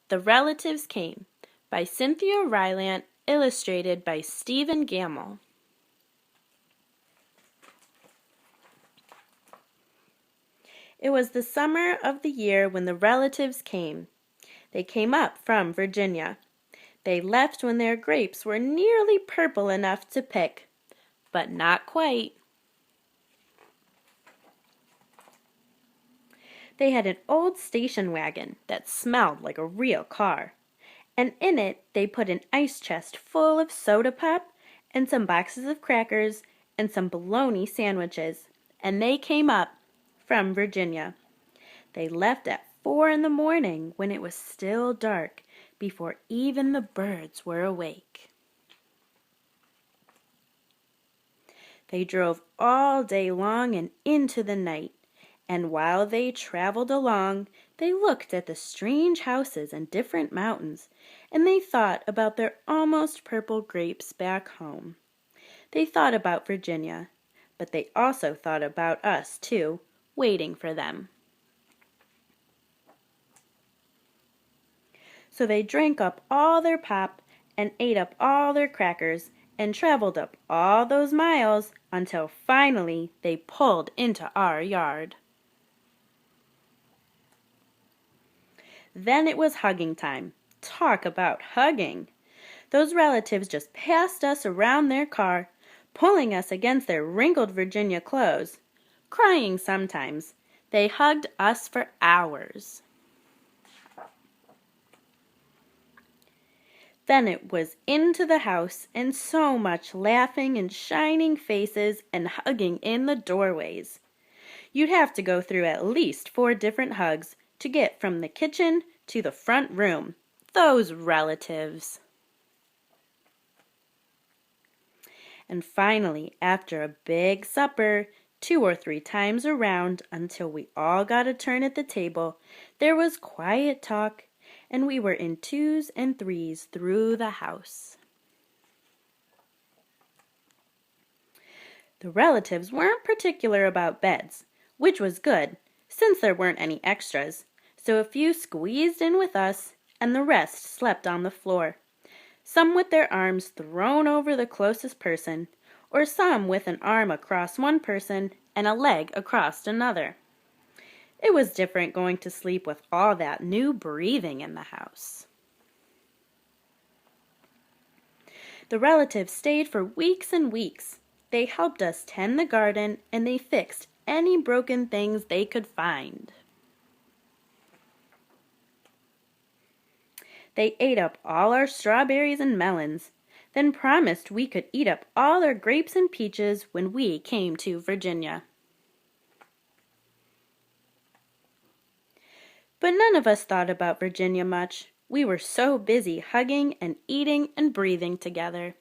The Relatives Came by Cynthia Rylant, illustrated by Stephen Gamble. It was the summer of the year when the relatives came. They came up from Virginia. They left when their grapes were nearly purple enough to pick, but not quite. They had an old station wagon that smelled like a real car, and in it they put an ice chest full of soda pop and some boxes of crackers and some bologna sandwiches, and they came up from Virginia. They left at 4 in the morning when it was still dark, before even the birds were awake. They drove all day long and into the night, and while they traveled along, they looked at the strange houses and different mountains, and they thought about their almost purple grapes back home. They thought about Virginia, but they also thought about us, too, waiting for them. So they drank up all their pop and ate up all their crackers and traveled up all those miles until finally they pulled into our yard. Then it was hugging time. Talk about hugging! Those relatives just passed us around their car, pulling us against their wrinkled Virginia clothes. Crying sometimes, they hugged us for hours. Then it was into the house, and so much laughing and shining faces and hugging in the doorways. You'd have to go through at least 4 different hugs to get from the kitchen to the front room. Those relatives! And finally, after a big supper, 2 or 3 times around until we all got a turn at the table, there was quiet talk, and we were in 2s and 3s through the house. The relatives weren't particular about beds, which was good, since there weren't any extras, so a few squeezed in with us, and the rest slept on the floor, some with their arms thrown over the closest person, or some with an arm across one person and a leg across another. It was different going to sleep with all that new breathing in the house. The relatives stayed for weeks and weeks. They helped us tend the garden, and they fixed any broken things they could find. They ate up all our strawberries and melons, then promised we could eat up all our grapes and peaches when we came to Virginia. But none of us thought about Virginia much. We were so busy hugging and eating and breathing together.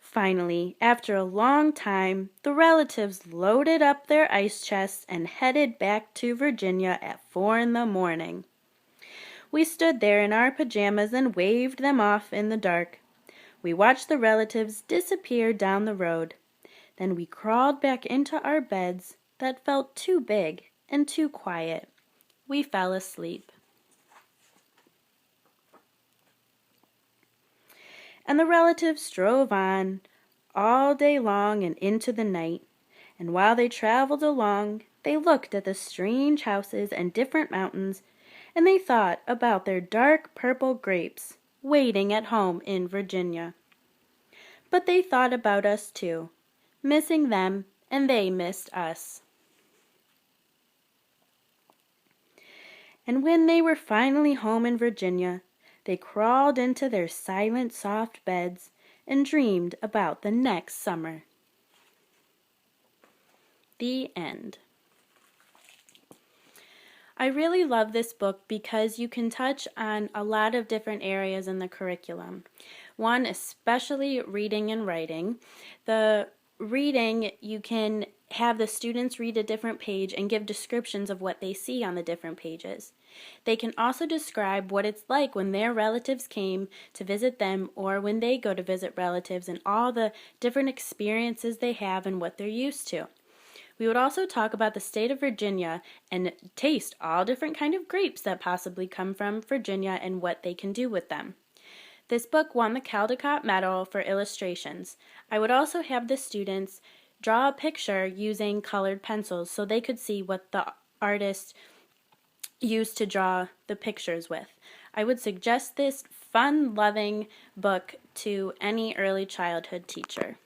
Finally, after a long time, the relatives loaded up their ice chests and headed back to Virginia at 4 in the morning. We stood there in our pajamas and waved them off in the dark. We watched the relatives disappear down the road. Then we crawled back into our beds that felt too big and too quiet. We fell asleep. And the relatives drove on all day long and into the night, and while they traveled along, they looked at the strange houses and different mountains, and they thought about their dark purple grapes waiting at home in Virginia. But they thought about us too, missing them, and they missed us. And when they were finally home in Virginia, they crawled into their silent, soft beds and dreamed about the next summer. The end. I really love this book because you can touch on a lot of different areas in the curriculum. One, especially reading and writing. The reading, you can have the students read a different page and give descriptions of what they see on the different pages. They can also describe what it's like when their relatives came to visit them or when they go to visit relatives and all the different experiences they have and what they're used to. We would also talk about the state of Virginia and taste all different kind of grapes that possibly come from Virginia and what they can do with them. This book won the Caldecott Medal for illustrations. I would also have the students draw a picture using colored pencils so they could see what the artist used to draw the pictures with. I would suggest this fun-loving book to any early childhood teacher.